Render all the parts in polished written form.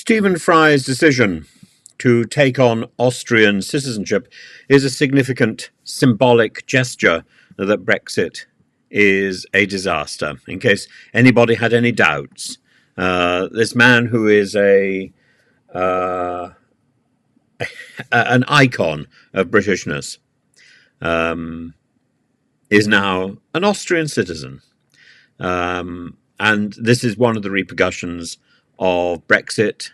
Stephen Fry's decision to take on Austrian citizenship is a significant symbolic gesture that Brexit is a disaster. In case anybody had any doubts, this man who is an icon of Britishness is now an Austrian citizen. And this is one of the repercussions of Brexit.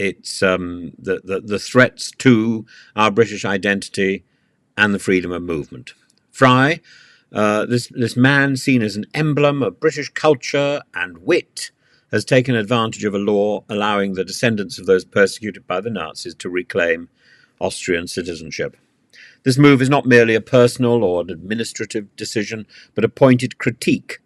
It's the threats to our British identity and the freedom of movement. Fry, this man seen as an emblem of British culture and wit, has taken advantage of a law allowing the descendants of those persecuted by the Nazis to reclaim Austrian citizenship. This move is not merely a personal or an administrative decision, but a pointed critique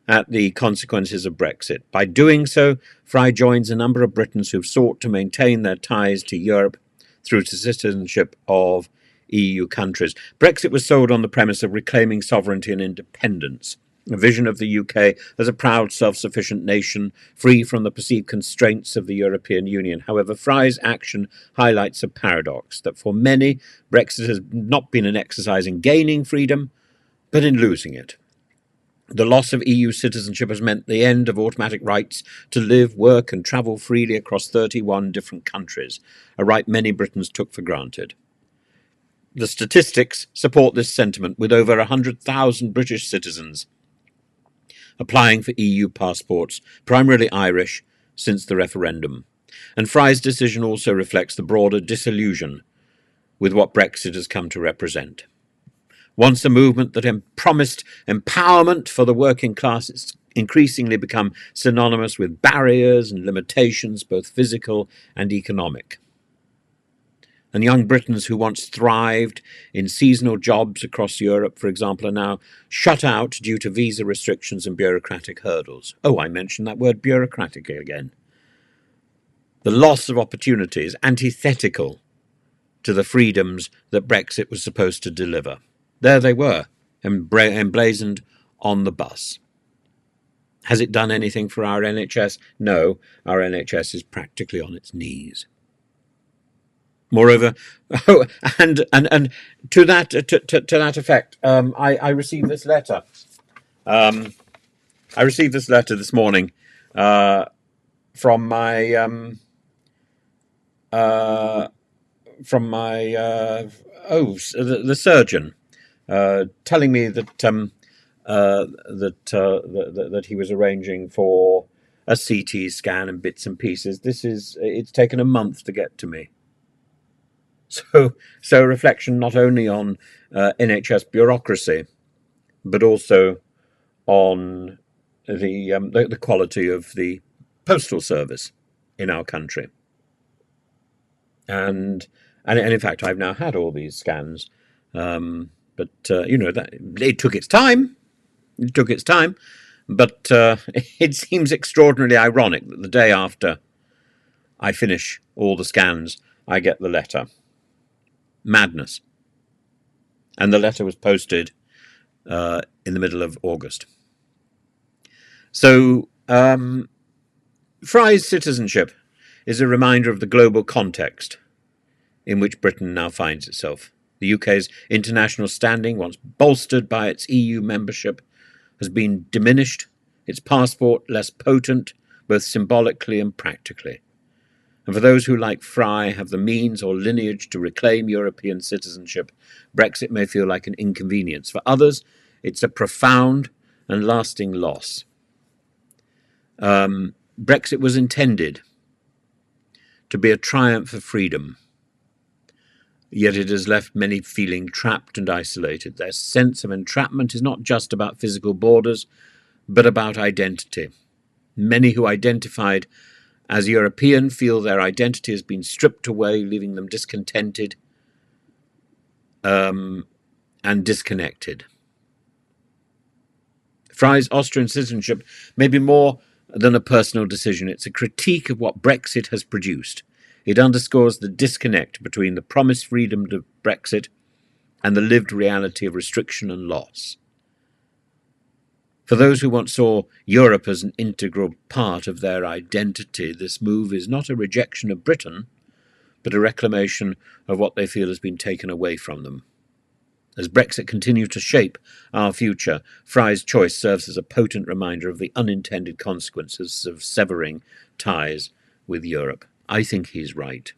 at the consequences of Brexit. By doing so, Fry joins a number of Britons who've sought to maintain their ties to Europe through the citizenship of EU countries. Brexit was sold on the premise of reclaiming sovereignty and independence, a vision of the UK as a proud, self-sufficient nation, free from the perceived constraints of the European Union. However, Fry's action highlights a paradox, that for many, Brexit has not been an exercise in gaining freedom, but in losing it. The loss of EU citizenship has meant the end of automatic rights to live, work and travel freely across 31 different countries, a right many Britons took for granted. The statistics support this sentiment, with over 100,000 British citizens applying for EU passports, primarily Irish, since the referendum. And Fry's decision also reflects the broader disillusion with what Brexit has come to represent. Once a movement that promised empowerment for the working class, it's increasingly become synonymous with barriers and limitations, both physical and economic. And young Britons who once thrived in seasonal jobs across Europe, for example, are now shut out due to visa restrictions and bureaucratic hurdles. Oh, I mentioned that word bureaucratic again. The loss of opportunity is antithetical to the freedoms that Brexit was supposed to deliver. There they were, emblazoned on the bus. Has it done anything for our NHS? No, our NHS is practically on its knees. Moreover, and to that effect, I received this letter. I received this letter this morning from my the surgeon. Telling me that that he was arranging for a CT scan and bits and pieces. It's taken a month to get to me. So reflection not only on NHS bureaucracy, but also on the quality of the postal service in our country. And in fact, I've now had all these scans. But that it took its time. It took its time, but it seems extraordinarily ironic that the day after I finish all the scans, I get the letter. Madness. And the letter was posted in the middle of August. So Fry's citizenship is a reminder of the global context in which Britain now finds itself. The UK's international standing, once bolstered by its EU membership, has been diminished, its passport less potent, both symbolically and practically. And for those who, like Fry, have the means or lineage to reclaim European citizenship, Brexit may feel like an inconvenience. For others, it's a profound and lasting loss. Brexit was intended to be a triumph of freedom. Yet it has left many feeling trapped and isolated. Their sense of entrapment is not just about physical borders, but about identity. Many who identified as European feel their identity has been stripped away, leaving them discontented and disconnected. Fry's Austrian citizenship may be more than a personal decision. It's a critique of what Brexit has produced. It underscores the disconnect between the promised freedom of Brexit and the lived reality of restriction and loss. For those who once saw Europe as an integral part of their identity, this move is not a rejection of Britain, but a reclamation of what they feel has been taken away from them. As Brexit continues to shape our future, Fry's choice serves as a potent reminder of the unintended consequences of severing ties with Europe. I think he's right.